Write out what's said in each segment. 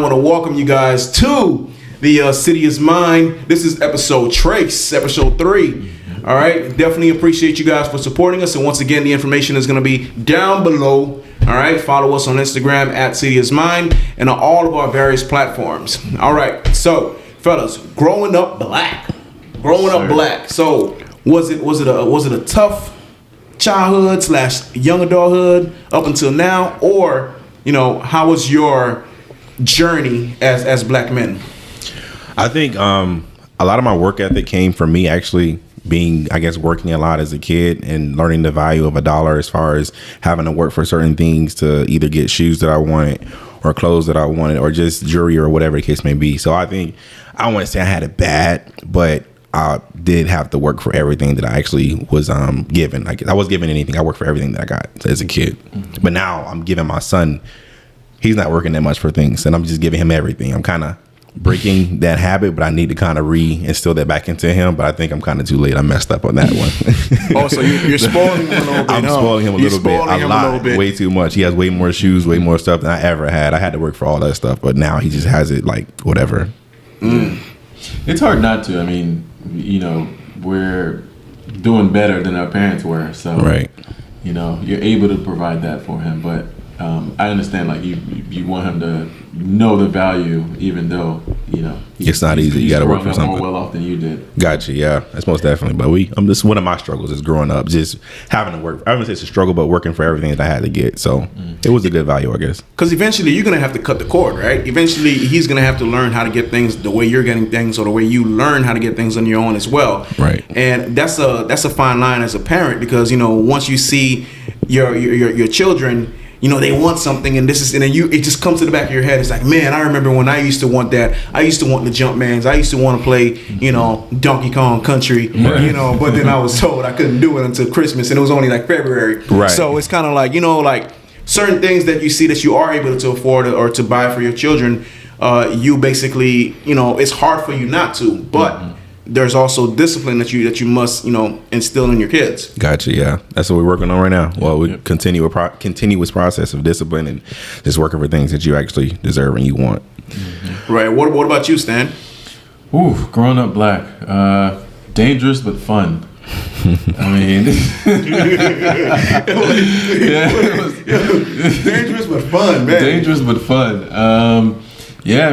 want to welcome you guys to the City is Mine. This is episode 3. All right, definitely appreciate you guys for supporting us. And once again, the information is going to be down below. All right, follow us on Instagram at City is Mine and on all of our various platforms. All right, so fellas, growing up black. So was it a tough childhood / young adulthood up until now, or how was your journey as black men? I think a lot of my work ethic came from me actually being, I guess, working a lot as a kid and learning the value of $1 as far as having to work for certain things to either get shoes that I wanted or clothes that I wanted or just jewelry or whatever the case may be. So I think, I don't want to say I had it bad, but I did have to work for everything that I actually was given. Like, I was given anything. I worked for everything that I got as a kid. Mm-hmm. But now I'm giving my son, he's not working that much for things, and I'm just giving him everything. I'm kind of breaking that habit, but I need to kind of re-instill that back into him. But I think I'm kind of too late. I messed up on that one. Oh, so you're spoiling him a little bit. I'm spoiling him a little bit. A lot. Way too much. He has way more shoes, way more stuff than I ever had. I had to work for all that stuff, but now he just has it like whatever. It's hard not to. I mean, we're doing better than our parents were. So, right. You're able to provide that for him. But I understand, like, you want him to know the value, even though, it's not easy. You got to work for something. More well off than you did. Gotcha. Yeah, that's most definitely. But this one of my struggles is growing up, just having to work. I wouldn't say it's a struggle, but working for everything that I had to get. So it was a good value, I guess. Because eventually you're gonna have to cut the cord, right? Eventually he's gonna have to learn how to get things the way you're getting things, or the way you learn how to get things on your own as well. Right. And that's a fine line as a parent, because once you see your children, they want something, and then it just comes to the back of your head. It's like, man, I remember when I used to want that. I used to want the Jumpmans. I used to want to play, Donkey Kong Country, right. But then I was told I couldn't do it until Christmas, and it was only like February. Right. So it's kind of like, like certain things that you see that you are able to afford or to buy for your children, you basically, it's hard for you not to, but there's also discipline that you must instill in your kids. Gotcha. Yeah, that's what we're working on right now. Well, we continue a continuous process of discipline and just working for things that you actually deserve and you want. Mm-hmm. Right. What about you, Stan? Ooh, growing up black, dangerous but fun. I mean, it was dangerous but fun, man. Dangerous but fun. I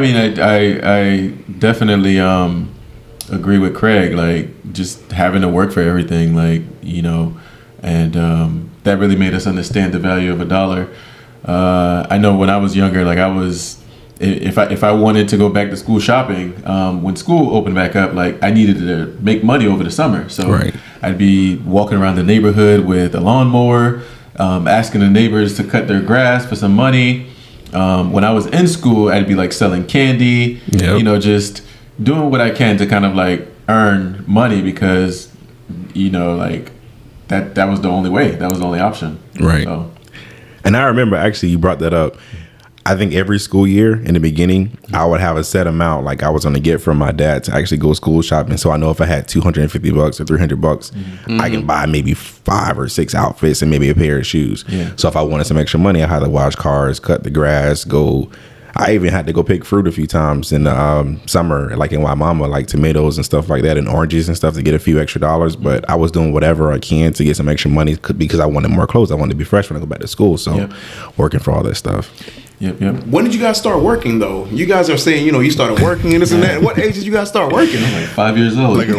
mean, I definitely agree with Craig, like just having to work for everything, like, and that really made us understand the value of $1. I know when I was younger, like if I wanted to go back to school shopping, when school opened back up, like I needed to make money over the summer. So right. I'd be walking around the neighborhood with a lawnmower, asking the neighbors to cut their grass for some money. When I was in school, I'd be like selling candy, just doing what I can to kind of like earn money, because like that was the only way, that was the only option, right? So. And I remember, actually, you brought that up. I think every school year in the beginning, I would have a set amount like I was going to get from my dad to actually go school shopping. So I know if I had $250 or $300, I can buy maybe 5 or 6 outfits and maybe a pair of shoes. Yeah. So if I wanted some extra money, I had to wash cars, cut the grass, I even had to go pick fruit a few times in the summer, like in Waimama, like tomatoes and stuff like that, and oranges and stuff, to get a few extra dollars. But I was doing whatever I can to get some extra money because I wanted more clothes. I wanted to be fresh when I go back to school. So working for all that stuff. Yep. When did you guys start working, though? You guys are saying, you started working and this and that. What age did you guys start working? I'm like 5 years old. Like a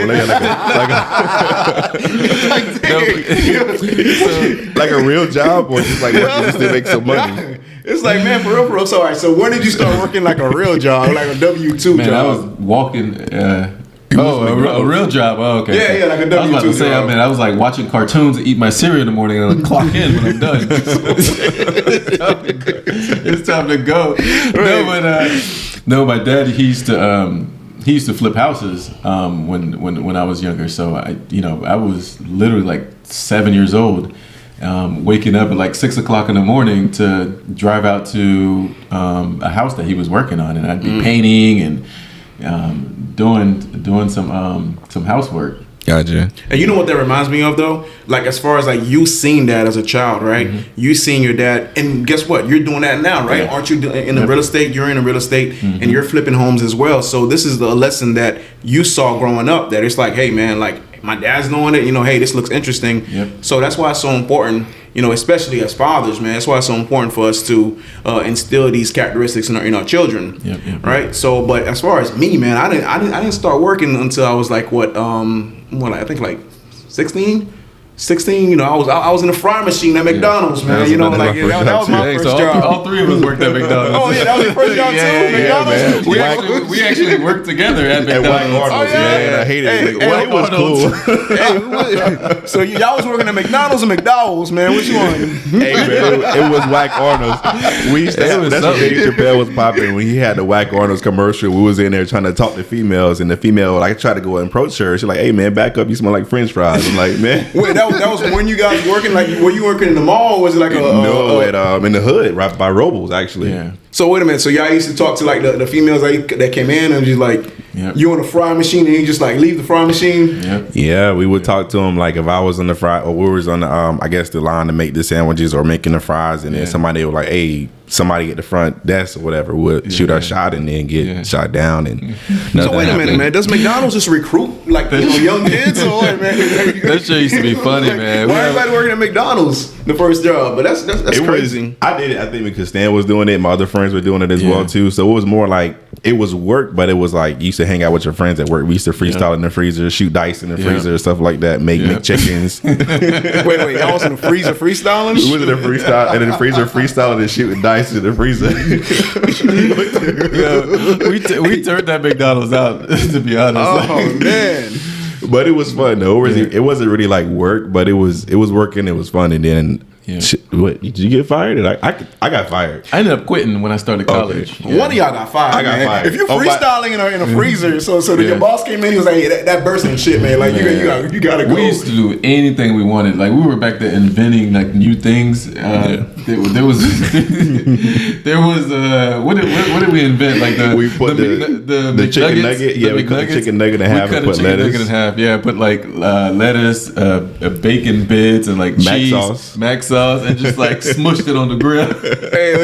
real job, or just like working just to make some money? It's like, man, for real. So, all right, so when did you start working like a real job, like a W-2 man, job? I was walking... a real job. Oh, okay. Yeah, like a W-2 I was about to say, job. I was like watching cartoons and eat my cereal in the morning and clock in when I'm done. It's time to go. Right. No, my dad, he used to flip houses when I was younger. So I was literally like 7 years old, waking up at like 6 o'clock in the morning to drive out to a house that he was working on, and I'd be painting and doing some housework. Gotcha. And you know what that reminds me of though? Like as far as like you seen that as a child, right? You seen your dad, and guess what? You're doing that now, right? Yeah. Aren't you in the real estate? You're in the real estate, and you're flipping homes as well. So this is the lesson that you saw growing up. That it's like, hey man, like my dad's doing it. You know, hey, this looks interesting. Yep. So that's why it's so important. You know, especially as fathers, man. That's why it's so important for us to instill these characteristics in our children, right? So, but as far as me, man, I didn't start working until I was like I think like 16. You know, I was in the frying machine at McDonald's, man. You know, like that was my first job. All three of us worked at McDonald's. Oh yeah, that was your first job too. McDonald's. We actually worked together at McDonald's. Oh, yeah. Man, I hated it. It was cool. So y'all was working at McDonald's and McDowell's, man. Which one? Hey man, it was Whack Arnold's. We used to have, that's when Dave Chappelle was popping when he had the Whack Arnold's commercial. We was in there trying to talk to females, and the female like tried to go and approach her. She's like, "Hey man, back up! You smell like French fries." I'm like, man. Wait, that was when you guys working? Like, were you working in the mall? Or was it like in the hood, right by Robles, actually. Yeah. So wait a minute. So y'all used to talk to like the females that came in and just like you on the frying machine and you just like leave the frying machine. Yeah, we would talk to them like if I was on the fry or we was on the I guess the line to make the sandwiches or making the fries, and then somebody was like, hey, somebody at the front desk or whatever would shoot our shot and then get shot down. And so wait a minute, man. Does McDonald's just recruit like young kids or what, man? That shit used to be funny, man. Why everybody working at McDonald's the first job? But that's crazy. I did it. I think because Stan was doing it, my other friends were doing it as well too. So it was more like it was work, but it was like you used to hang out with your friends at work. We used to freestyle in the freezer, shoot dice in the freezer, stuff like that. Make chickens. wait, y'all was in the freezer freestyling? We was in the freestyle and in the freezer freestyling and shooting dice in the freezer. We turned that McDonald's out, to be honest. Oh man. But it was fun though. It wasn't really like work, but it was working. It was fun. And then what? Did you get fired? I got fired. I ended up quitting when I started college. Okay. One of y'all got fired. I got fired. If you're freestyling in a freezer, so your boss came in, he was like, hey, that bursting shit, man. Like you gotta go. We used to do anything we wanted. Like we were back there inventing like new things. There was what did we invent? Like we put the chicken nugget. Yeah, we cut the chicken nugget in half and put lettuce. In half. Yeah, put like lettuce, bacon bits, and like cheese, mac sauce, and just like smushed it on the grill. Hey.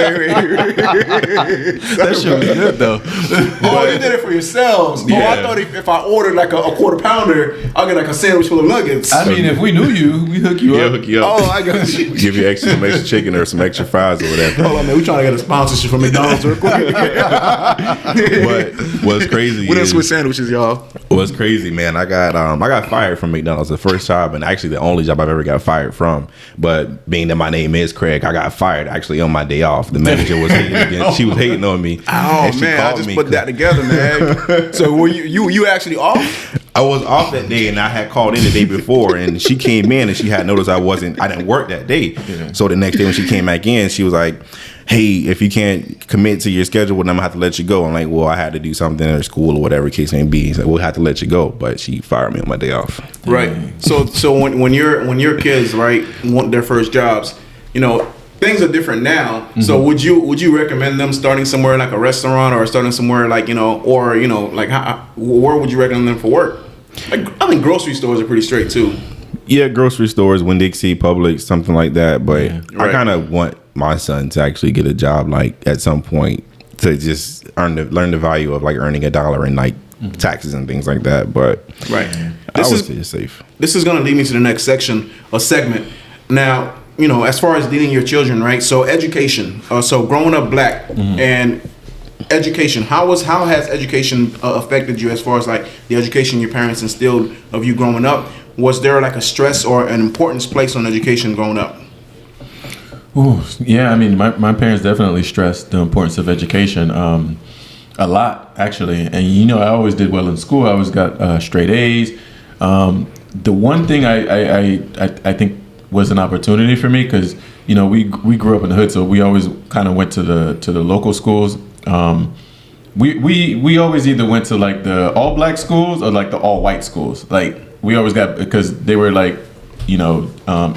That shit was good though. Oh, you did it for yourselves. Yeah. Oh, I thought if I ordered like a quarter pounder, I'll get like a sandwich full of nuggets. I mean, if we knew you, we hook you up. Hook you up. Oh, I got you. Give you exclamation chicken or some extra fries or whatever. Hold on, man. We trying to get a sponsorship from McDonald's real quick. But what's crazy? What else with sandwiches, y'all? What's crazy, man? I got fired from McDonald's, the first job, and actually the only job I've ever got fired from. But being that my name is Craig, I got fired actually on my day off. The manager was hating again. She was hating on me. Oh man, I just put that together, man. So were you actually off? I was off that day, and I had called in the day before, and she came in and she had noticed I didn't work that day. Yeah. So the next day when she came back in, she was like, hey, if you can't commit to your schedule, then I'm gonna have to let you go. I'm like, well, I had to do something at school or whatever the case may be. He's like, we'll have to let you go. But she fired me on my day off. Right. So when your kids, right, want their first jobs, you know, things are different now. Mm-hmm. So would you recommend them starting somewhere like a restaurant or starting somewhere like, you know, or, you know, like where would you recommend them for work? Like, I think grocery stores are pretty straight too. Yeah, grocery stores, Winn-Dixie, Publix, something like that. But I kind of want my son to actually get a job like at some point to just learn the value of like earning $1 in like taxes and things like that. But right, I would say it's safe. This is going to lead me to the next segment. Now, you know, as far as leading your children, right? So education. So growing up black and education. How has education affected you as far as like the education your parents instilled of you growing up? Was there like a stress or an importance placed on education growing up? Ooh, yeah, I mean, my parents definitely stressed the importance of education a lot, actually. And, you know, I always did well in school. I always got straight A's. The one thing I think was an opportunity for me, because, you know, we grew up in the hood, so we always kind of went to the local schools. We always either went to like the all black schools or like the all white schools. Like we always got, because they were like, you know,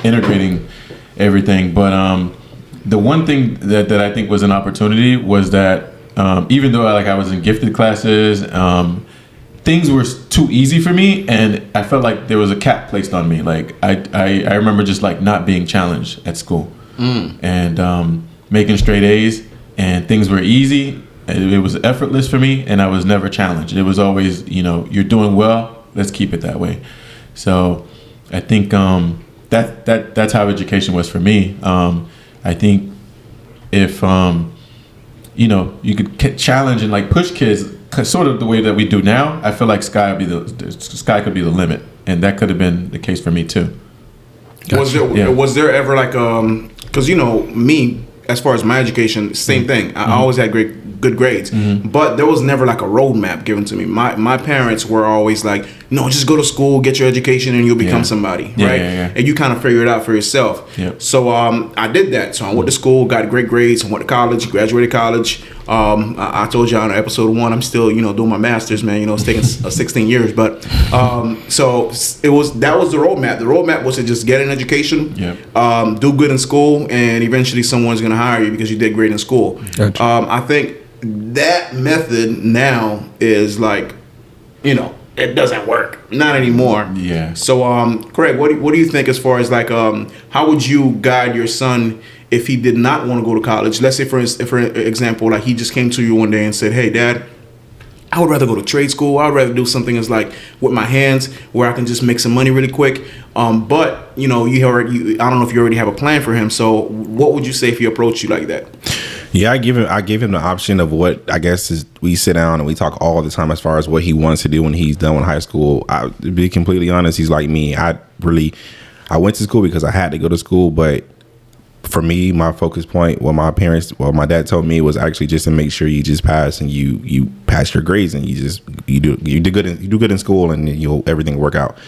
integrating everything. But the one thing that I think was an opportunity was that even though I was in gifted classes, things were too easy for me, and I felt like there was a cap placed on me. Like I remember just like not being challenged at school, and making straight A's, and things were easy. It was effortless for me, and I was never challenged. It was always, you're doing well. Let's keep it that way. So I think that's how education was for me. I think if you could challenge and like push kids, sort of the way that we do now, I feel like sky could be the limit, and that could have been the case for me too. Gotcha. Was there ever like because me, as far as my education, same thing. I always had good grades, but there was never like a roadmap given to me. My parents were always like, no, just go to school, get your education, and you'll become somebody, right? And you kind of figure it out for yourself. So I did that. So I went to school, got great grades, went to college, graduated college. I told you on episode 1, I'm still doing my master's, man. It's taking 16 years, but so that was the roadmap. The roadmap was to just get an education, do good in school, and eventually someone's gonna hire you because you did great in school. Gotcha. I think that method now is like, it doesn't work. Not anymore. Yeah. So, Craig, what do you think as far as like, how would you guide your son if he did not want to go to college? Let's say, for example, like he just came to you one day and said, "Hey, Dad, I would rather go to trade school. I would rather do something that's like with my hands where I can just make some money really quick." But I don't know if you already have a plan for him. So, what would you say if he approached you like that? Yeah, I gave him the option of what I guess is we sit down and we talk all the time as far as what he wants to do when he's done with high school. To be completely honest, he's like me. I went to school because I had to go to school, but for me, my focus point, my dad told me was actually just to make sure you just pass and you pass your grades and you do good in school and everything work out.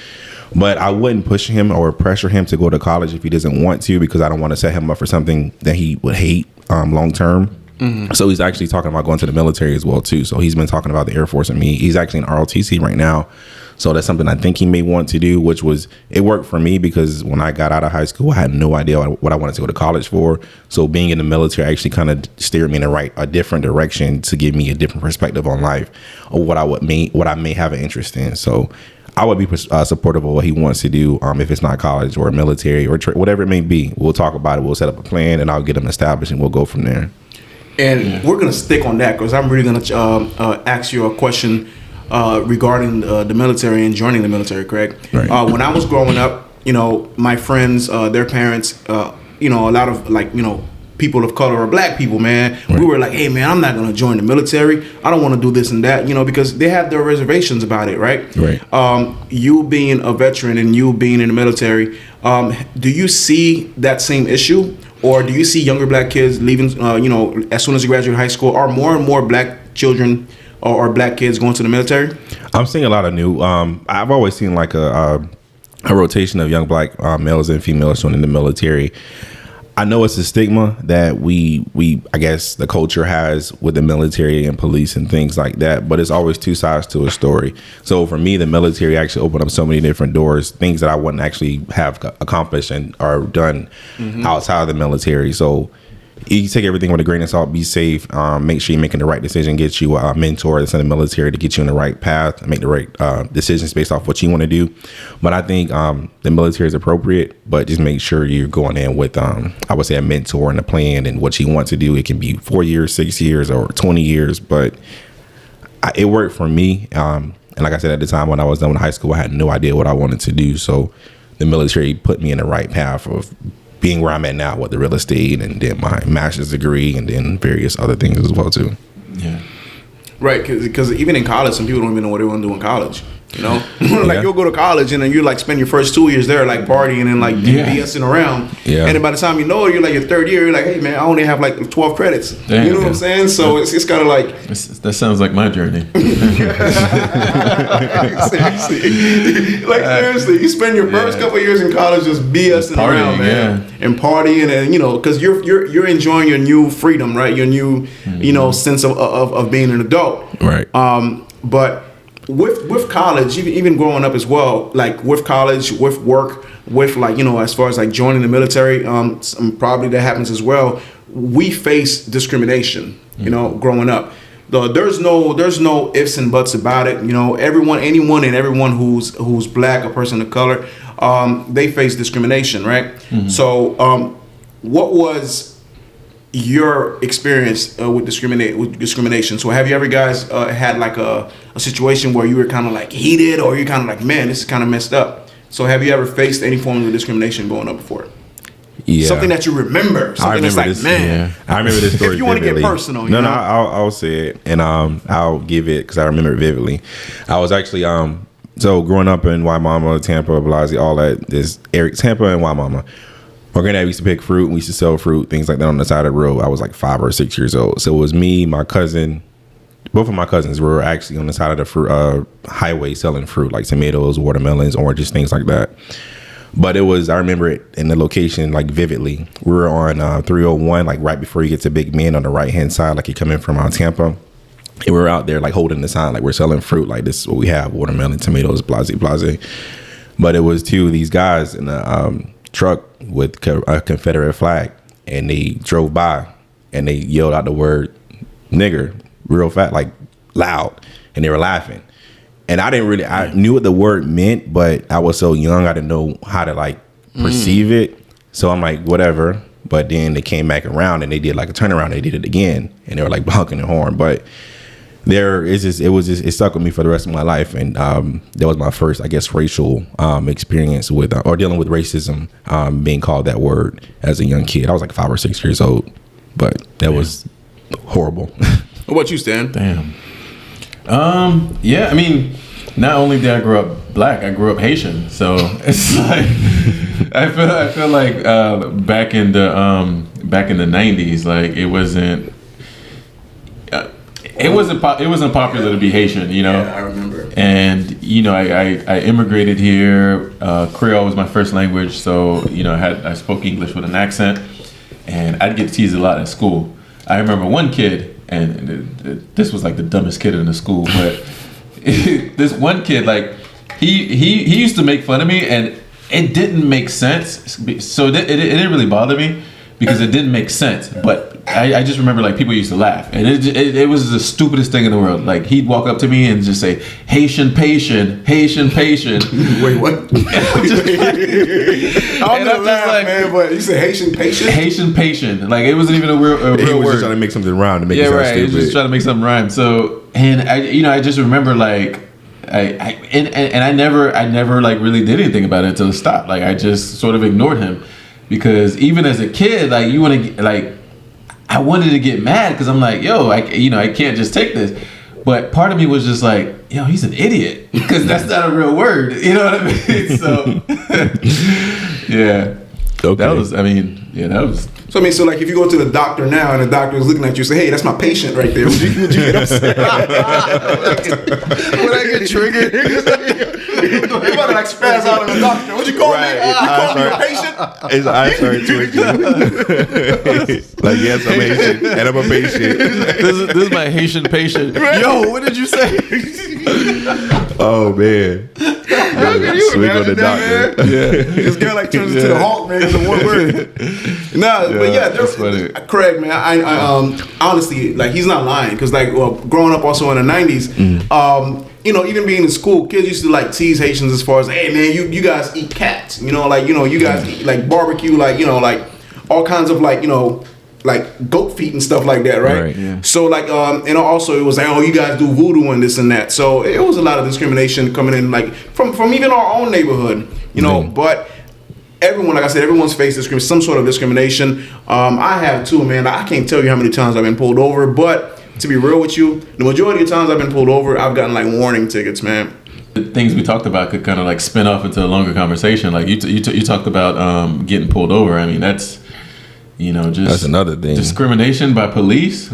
But I wouldn't push him or pressure him to go to college if he doesn't want to, because I don't want to set him up for something that he would hate long term. So he's actually talking about going to the military as well too. So he's been talking about the Air Force and me. He's actually in ROTC right now. So that's something I think he may want to do, it worked for me because when I got out of high school, I had no idea what I wanted to go to college for. So being in the military actually kind of steered me in a different direction to give me a different perspective on life or what I may have an interest in. So I would be supportive of what he wants to do. If it's not college or military or whatever it may be, we'll talk about it. We'll set up a plan and I'll get him established and we'll go from there. And we're going to stick on that because I'm really going to ask you a question regarding the military and joining the military, Craig. Right. When I was growing up, my friends, their parents, a lot of people of color or black people, man, right. We were like, hey, man, I'm not going to join the military. I don't want to do this and that, because they have their reservations about it, right? Right. You being a veteran and you being in the military, do you see that same issue? Or do you see younger black kids leaving, as soon as they graduate high school, are more and more black children or black kids going to the military? I'm seeing a lot of new. I've always seen like a rotation of young black males and females joining the military. I know it's a stigma that we I guess the culture has with the military and police and things like that, but it's always two sides to a story. So for me, the military actually opened up so many different doors, things that I wouldn't actually have accomplished and or done outside of the military. So you take everything with a grain of salt, be safe, make sure you're making the right decision, get you a mentor that's in the military to get you in the right path and make the right decisions based off what you want to do. But I think the military is appropriate, but just make sure you're going in with, I would say, a mentor and a plan and what you want to do. It can be 4 years, 6 years, or 20 years, but it worked for me. And like I said, at the time when I was done with high school, I had no idea what I wanted to do. So the military put me in the right path of being where I'm at now with the real estate and then my master's degree and then various other things as well too. Yeah. Right, because even in college, some people don't even know what they want to do in college. You'll go to college and then you like spend your first 2 years there like partying and like BSing around. Yeah. And then by the time you know it, you're like your third year, you're like, hey man, I only have like 12 credits. Damn, you know what I'm saying? So it's kind of like that sounds like my journey. Seriously, you spend your first couple of years in college just BSing around, man, and partying, and because you're enjoying your new freedom, right? Your new sense of being an adult, right? But with college, even growing up as well, like with college, with work, with as far as like joining the military, probably that happens as well. We face discrimination, growing up. there's no ifs and buts about it. You know, anyone and everyone who's black, a person of color, they face discrimination, right? Mm-hmm. So, what was your experience with discrimination? So, have you ever guys had like a situation where you were kind of like heated, or you're kind of like, man, this is kind of messed up? So, have you ever faced any form of discrimination growing up before? Yeah. Something that you remember. Something that's like, this, man. Yeah. I remember this story. If you want to get personal, no, I'll say it, and I'll give it because I remember it vividly. I was actually so growing up in Waimama, Tampa, Biloxi, all that. This Tampa and Waimama. My granddad used to pick fruit. We used to sell fruit, things like that on the side of the road. I was like 5 or 6 years old. So it was me, my cousin. Both of my cousins were actually on the side of the fruit highway selling fruit, like tomatoes, watermelons, oranges, things like that. But I remember it in the location like vividly. We were on 301, like right before you get to Big Men on the right hand side, like you're coming from Tampa. And we were out there like holding the sign, like we're selling fruit, like this is what we have: watermelon, tomatoes, blase, blase. But it was two of these guys in a truck with a Confederate flag, and they drove by and they yelled out the word nigger real fast, like loud, and they were laughing. And I knew what the word meant, but I was so young, I didn't know how to like perceive it. So I'm like, whatever. But then they came back around and they did like a turnaround. They did it again, and they were like honking the horn. But it stuck with me for the rest of my life. And that was my first, I guess, racial experience with or dealing with racism, being called that word as a young kid. I was like 5 or 6 years old, but that was horrible. What about you, Stan? Damn. Yeah, I mean, not only did I grow up black, I grew up Haitian. So it's like I feel like back in the 90s, like it wasn't popular to be Haitian, you know. Yeah, I remember. And you know, I immigrated here. Creole was my first language, so you know, I spoke English with an accent, and I'd get teased a lot at school. I remember one kid. And this was like the dumbest kid in the school, but this one kid, like he used to make fun of me, and it didn't make sense. So it didn't really bother me because it didn't make sense. But I just remember like people used to laugh, and it was the stupidest thing in the world. Like he'd walk up to me and just say Haitian patient, Haitian patient. Wait, what? I'm gonna laugh, like, man. But you said Haitian patient? Haitian patient. Like it wasn't even a real word. He was just trying to make something rhyme to make it sound stupid. He was just trying to make something rhyme. So and I just remember like I never like really did anything about it until it stopped. Like I just sort of ignored him. Because even as a kid, like I wanted to get mad because I'm like, yo, I can't just take this. But part of me was just like, yo, he's an idiot because that's not a real word. You know what I mean? So, yeah. Okay. That was. So I mean, so like if you go to the doctor now and the doctor is looking at you and say, hey, that's my patient right there. Would you get upset? Would I get triggered? You're about to like spaz out on the doctor. What'd you call me? You call me a patient? His eyes started twitching. Like, yes, I'm Haitian, and I'm a patient. This is my Haitian patient. Yo, what did you say? Oh man. How can you imagine that, man? Yeah. This guy like turns into the Hulk, man. It's a one word. But yeah, that's funny. Craig, man, I honestly, like, he's not lying because, like, growing up also in the 90s, you know, even being in school, kids used to like tease Haitians as far as, hey man, you guys eat cats, you guys eat like barbecue, like, like all kinds of like, like goat feet and stuff like that, right? Yeah. So like, and also it was like, oh, you guys do voodoo and this and that. So it was a lot of discrimination coming in, like from even our own neighborhood, But everyone, like I said, everyone's faced some sort of discrimination. I have too, man. I can't tell you how many times I've been pulled over, but to be real with you, the majority of times I've been pulled over, I've gotten like warning tickets, man. The things we talked about could kind of like spin off into a longer conversation. Like you talked about getting pulled over. I mean, that's that's another thing. Discrimination by police.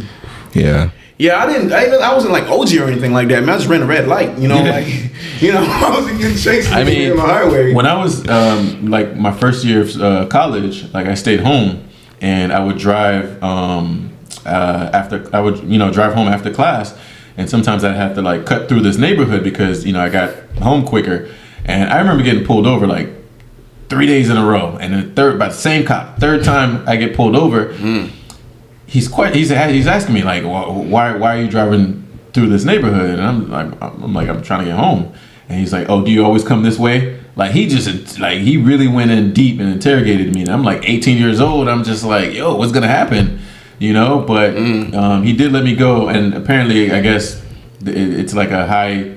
Yeah. Yeah, I wasn't like OG or anything like that, man. I just ran a red light, I wasn't getting chased on the highway. When I was like my first year of college, like I stayed home and I would drive drive home after class, and sometimes I'd have to like cut through this neighborhood because I got home quicker. And I remember getting pulled over like 3 days in a row, and then by the same cop. Third time I get pulled over, he's asking me like, why are you driving through this neighborhood? And I'm like, I'm trying to get home. And he's like, oh, do you always come this way? Like, he really went in deep and interrogated me. And I'm like 18 years old. I'm just like, yo, what's going to happen? You know, but he did let me go. And apparently, I guess it's like a high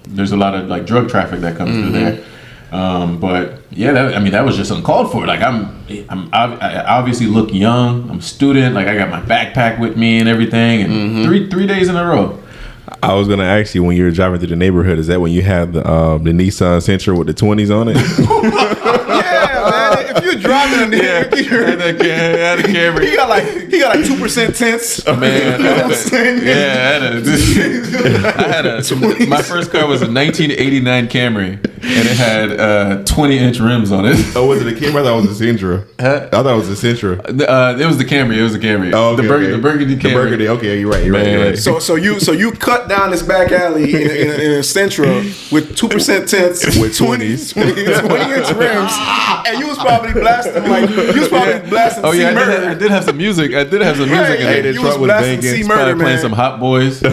there's a lot of like drug traffic that comes through there. But yeah, that was just uncalled for. Like I obviously look young. I'm a student. Like I got my backpack with me and everything. And three days in a row. I was gonna ask you, when you were driving through the neighborhood, is that when you had the Nissan Sentra with the 20s on it? Yeah, man. If you're driving in there, had a camera. He got like 2% tints. Man, You know what I'm saying? I had a my first car was a 1989 Camry, and it had 20-inch rims on it. Oh, was it a Camry? I thought it was a Sentra. I thought it was a Sentra. It was the Camry. Oh, okay, the Burgundy Camry. The Burgundy. Okay, you're right. So you cut down this back alley in a Sentra with 2% tints With 20s. 20-inch rims, and you was probably blasting Oh yeah, C-Murder. I did have some music. Right. in Hey, it. the You truck was was blasting banging. C-Murder, Probably playing man. some Hot Boys. Slow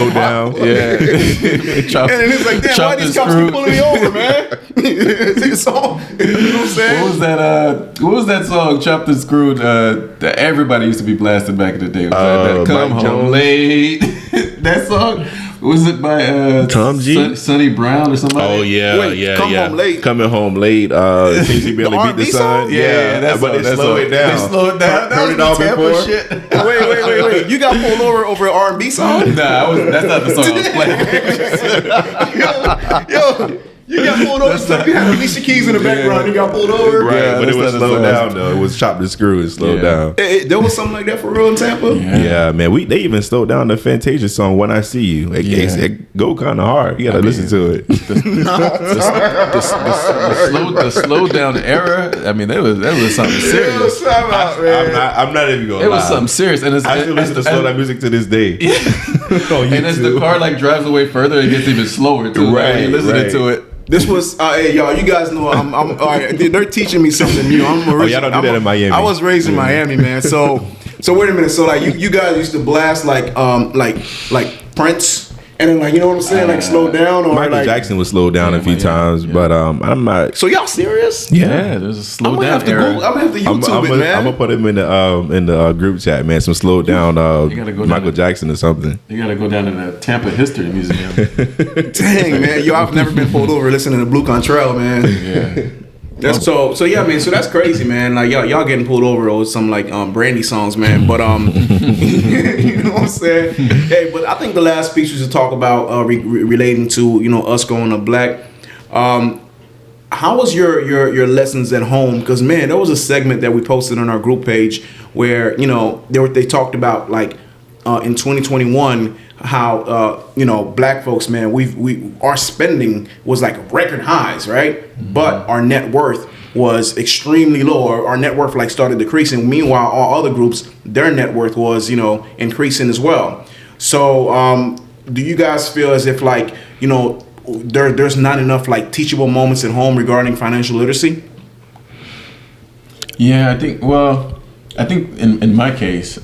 down. Yeah. And then it's like, damn, why these cops keep pulling me over, man? It's song. You know what I'm saying? What was that song, Chopped and Screwed, that everybody used to be blasting back in the day? Was that Come Mike Home Jones. Late? That song? Was it by Tom G? Sonny Brown or somebody? Oh yeah, Wait, Come Home Late. Coming home late. Since you barely The beat R&B the sun. song? Yeah, that's but all, they that's slow all. it down. They slow it down. Heard it all Tampa before. shit. Wait. You got pulled over an R&B song? Nah, that's not the song I was playing. Yo, you got pulled over. So you had Alicia Keys in the background. You got pulled over. Right, Yeah, but it that's was not slowed the down song. though. It was chopped and screwed and slowed down. There was something like that for real in Tampa. Yeah, man. They even slowed down the Fantasia song "When I See You." It go kind of hard. You gotta listen to it. The slow down era. I mean, that was something serious. I'm not even gonna It lie. was something serious, and I still listen to slow down music to this day. And as the car like drives away further, it gets even slower too. Right, You're listening right. to it. This was, hey y'all, you guys know I'm all right, they're teaching me something new. Y'all don't do that in Miami. I was raised in Miami, man. So wait a minute. So like you guys used to blast like Prince, and then like, you know what I'm saying, like slow down, or Michael like Jackson was slowed down a few times, but I'm not. So y'all serious? Yeah, there's a slow I'm gonna down have to era. I'm gonna have to YouTube it, man. I'm gonna put him in the group chat, man. Some slowed down gotta go Michael down Jackson or something. You gotta go down to the Tampa History Museum. Dang, man, yo, I've never been pulled over listening to Blue Contrail, man. Yeah. That's so yeah, man. So that's crazy, man. Like y'all getting pulled over over some like Brandy songs, man. But you know what I'm saying? Hey, but I think the last piece was to talk about relating to, you know, us growing up black. How was your lessons at home? Because man, there was a segment that we posted on our group page where, you know, they talked about like in 2021 how you know, black folks, man, our spending was like record highs, right? Mm-hmm. But our net worth was extremely low. Our net worth like started decreasing. Meanwhile, all other groups, their net worth was, you know, increasing as well. So do you guys feel as if like, you know, there's not enough like teachable moments at home regarding financial literacy? Yeah, I think in my case,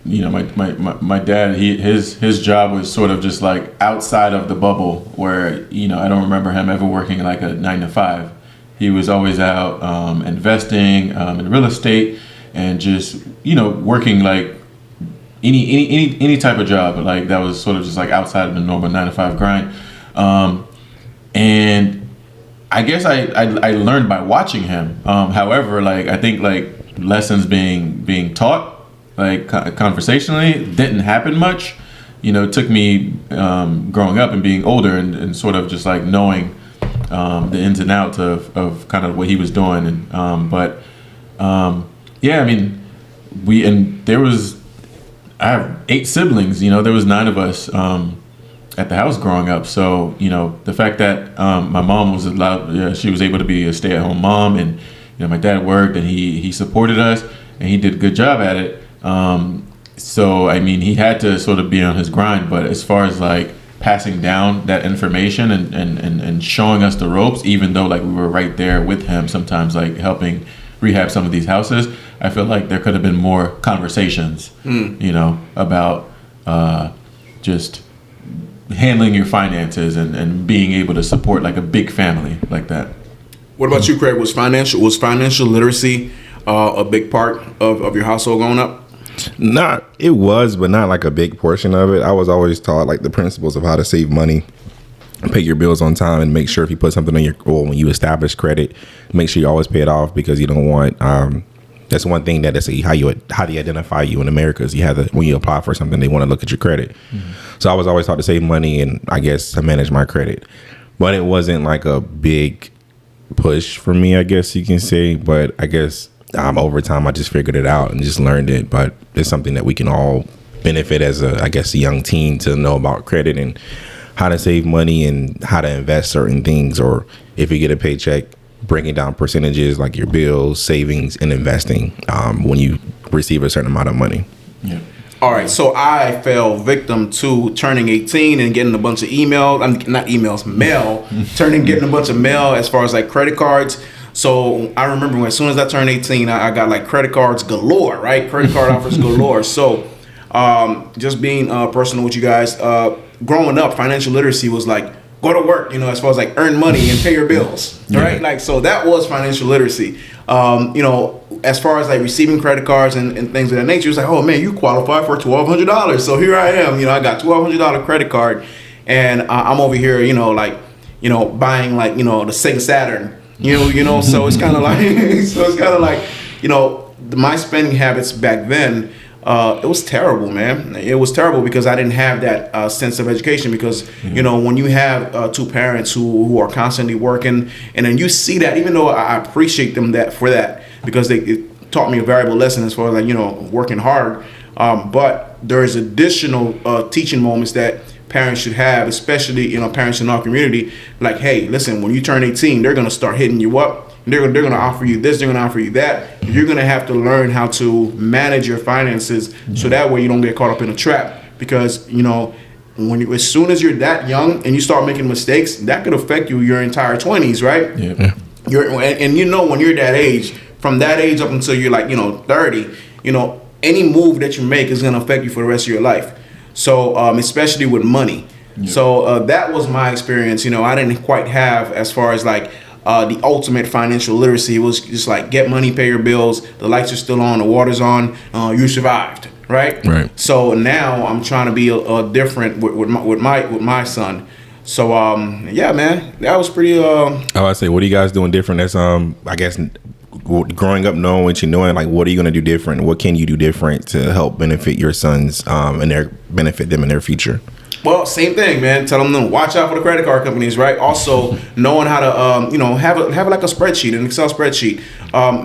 you know, my dad, his job was sort of just like outside of the bubble where, you know, I don't remember him ever working like a 9 to 5. He was always out investing in real estate and just, you know, working like any type of job, like that was sort of just like outside of the normal 9 to 5 grind. And I guess I learned by watching him. However, like I think like lessons being taught like conversationally didn't happen much. You know, it took me growing up and being older and sort of just like knowing the ins and outs of kind of what he was doing. And yeah, I mean, I have 8 siblings. You know, there was 9 of us at the house growing up. So, you know, the fact that my mom was she was able to be a stay-at-home mom, and, you know, my dad worked and he supported us and he did a good job at it. So, I mean, he had to sort of be on his grind, but as far as like passing down that information and showing us the ropes, even though like we were right there with him, sometimes like helping rehab some of these houses, I feel like there could have been more conversations, you know, about just handling your finances and being able to support like a big family like that. What about you, Craig? Was financial literacy a big part of your household growing up? It was, but not like a big portion of it. I was always taught like the principles of how to save money, pay your bills on time, and make sure if you put something on when you establish credit, make sure you always pay it off, because you don't want. That's one thing that is how they identify you in America is when you apply for something, they want to look at your credit. So I was always taught to save money and I guess to manage my credit, but it wasn't like a big push for me, I guess you can say. But I guess over time I just figured it out and just learned it. But it's something that we can all benefit as a young teen to know about credit and how to save money and how to invest certain things, or if you get a paycheck, breaking down percentages like your bills, savings, and investing when you receive a certain amount of money. Yeah. All right, so I fell victim to turning 18 and getting a bunch of mail, getting a bunch of mail as far as like credit cards. So I remember as soon as I turned 18, I got like credit cards galore, right? Credit card offers galore. So just being personal with you guys, growing up, financial literacy was like, go to work, you know, as far as like earn money and pay your bills, right? Like, so that was financial literacy. You know, as far as like receiving credit cards and things of that nature, it's like, oh man, you qualify for $1,200. So here I am, you know, I got $1,200 credit card, and I'm over here, you know, like, you know, buying like, you know, the Sega Saturn, you know, so it's kind of like, you know, my spending habits back then. It was terrible, man. It was terrible because I didn't have that sense of education, because, you know, when you have two parents who are constantly working, and then you see that, even though I appreciate them for that, because it taught me a valuable lesson as far as like, you know, working hard. But there's additional teaching moments that parents should have, especially, you know, parents in our community. Like, hey, listen, when you turn 18, they're going to start hitting you up. They're going to offer you this, they're going to offer you that. You're going to have to learn how to manage your finances, so that way you don't get caught up in a trap. Because, you know, as soon as you're that young and you start making mistakes, that could affect you your entire 20s, right? Yeah. And you know, when you're that age, from that age up until you're like, you know, 30, you know, any move that you make is going to affect you for the rest of your life. So especially with money. Yeah. So that was my experience. You know, I didn't quite have as far as like the ultimate financial literacy. It was just like, get money, pay your bills, the lights are still on, the water's on, you survived, right? So now I'm trying to be different with my son. So yeah, man, that was pretty. I say, what are you guys doing different? That's I guess growing up, knowing what you know, and like, what are you going to do different? What can you do different to help benefit your sons and benefit them in their future? Well, same thing, man. Tell them to watch out for the credit card companies, right? Also, knowing how to, you know, have like a spreadsheet, an Excel spreadsheet.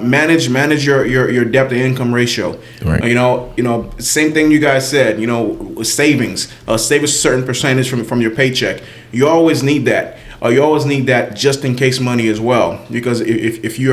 Manage your debt to income ratio. Right. You know, same thing you guys said. You know, savings. Save a certain percentage from your paycheck. You always need that. You always need that just in case money as well, because if you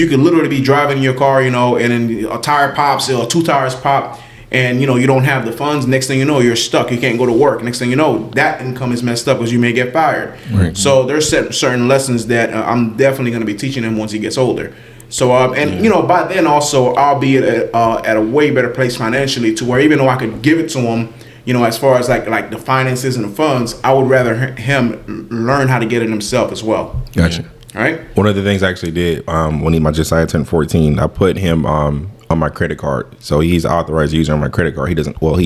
could literally be driving your car, you know, and then a tire pops or two tires pop, and, you know, you don't have the funds. Next thing you know, you're stuck. You can't go to work. Next thing you know, that income is messed up because you may get fired. Right. So there's certain lessons that I'm definitely going to be teaching him once he gets older. So, you know, by then also, I'll be at a way better place financially, to where even though I could give it to him, you know, as far as like the finances and the funds, I would rather him learn how to get it himself as well. Gotcha. All right. One of the things I actually did when my Josiah turned 14, I put him on my credit card. So he's authorized user on my credit card. He doesn't, well,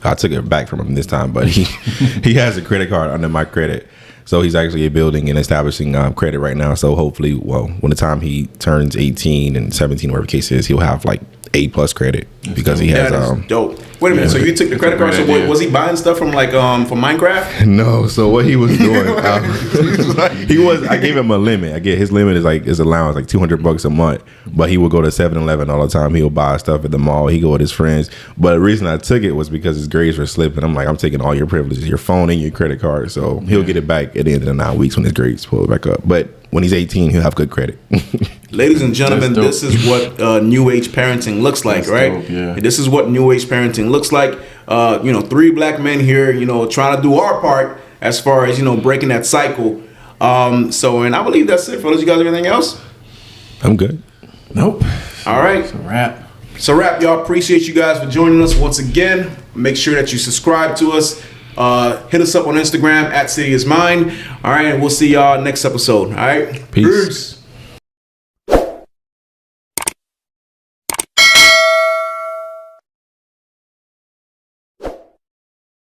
I took it back from him this time, but he has a credit card under my credit. So he's actually building and establishing credit right now. So hopefully, well, when the time he turns 18 and 17, whatever the case is, he'll have like A+ credit, because he has. That is dope. Wait a minute. So you took the credit card. So was he buying stuff from like from Minecraft? No. So what he was doing, I gave him a limit. His limit is his allowance like $200 a month. But he would go to 7-Eleven all the time. He would buy stuff at the mall. He go with his friends. But the reason I took it was because his grades were slipping. I'm like, I'm taking all your privileges, your phone and your credit card. So he'll get it back at the end of the 9 weeks when his grades pull back up. But when he's 18, he'll have good credit. Ladies and gentlemen, this is what new age parenting looks like, right? Dope, yeah. This is what new age parenting looks like. You know, 3 black men here, you know, trying to do our part as far as, you know, breaking that cycle. And I believe that's it, fellas. You guys have anything else? I'm good. Nope. All right. It's a wrap. So wrap, y'all. Appreciate you guys for joining us once again. Make sure that you subscribe to us. Hit us up on Instagram at City is Mine. All right, and we'll see y'all next episode. All right. Peace.